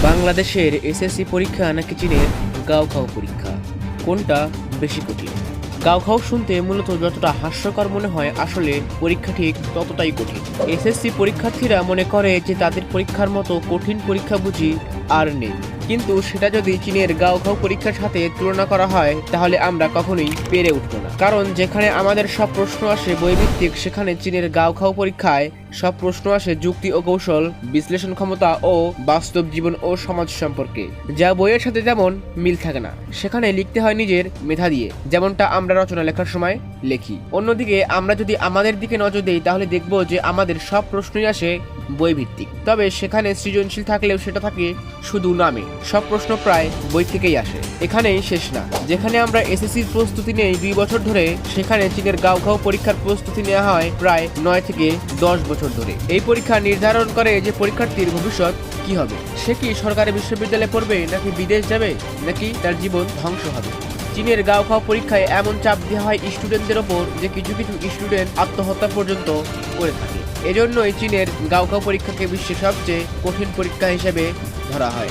বাংলাদেশের এসএসসি পরীক্ষা নাকি চীনের গাওখাও পরীক্ষা, কোনটা বেশি কঠিন? গাওখাও শুনতে মূলত যতটা হাস্যকর মনে হয়, আসলে পরীক্ষা ঠিক ততটাই কঠিন। এসএসসি পরীক্ষার্থীরা মনে করে যে তাদের পরীক্ষার মতো কঠিন পরীক্ষা বুঝি আর নেই, কিন্তু সেটা যদি চীনের গাওখাও পরীক্ষার সাথে তুলনা করা হয় তাহলে আমরা কখনোই পেরে উঠব না। কারণ যেখানে আমাদের সব প্রশ্ন আসে বইভিত্তিক, সেখানে চীনের গাওখাও পরীক্ষায় সব প্রশ্ন আসে যুক্তি ও কৌশল, বিশ্লেষণ ক্ষমতা ও বাস্তব জীবন ও সমাজ সম্পর্কে, যা বইয়ের সাথে তেমন মিল থাকে না। সেখানে লিখতে হয় নিজের মেধা দিয়ে, যেমনটা আমরা রচনা লেখার সময় লিখি। অন্যদিকে আমরা যদি আমাদের দিকে নজর দেই তাহলে দেখব যে আমাদের সব প্রশ্নই আসে বই ভিত্তিক, তবে সেখানে সৃজনশীল থাকলেও সেটা থাকে শুধু নামে। সব প্রশ্ন প্রায় বই থেকেই আসে। এখানেই শেষ না, যেখানে আমরা এসএসসির প্রস্তুতি নেই 2 বছর ধরে, সেখানে চীনের গাওখাও পরীক্ষার প্রস্তুতি নেওয়া হয় প্রায় 9 থেকে 10 বছর ধরে। এই পরীক্ষা নির্ধারণ করে যে পরীক্ষার্থীর ভবিষ্যৎ কি হবে। সে কি সরকারি বিশ্ববিদ্যালয়ে পড়বে, নাকি বিদেশ যাবে, নাকি তার জীবন ধ্বংস হবে। চীনের গাওখাও পরীক্ষায় এমন চাপ দেওয়া হয় স্টুডেন্টদের ওপর যে কিছু কিছু স্টুডেন্ট আত্মহত্যা পর্যন্ত করে থাকে। এজন্যই চীনের গাওখাও পরীক্ষাকে বিশ্বের সবচেয়ে কঠিন পরীক্ষা হিসেবে ধরা হয়।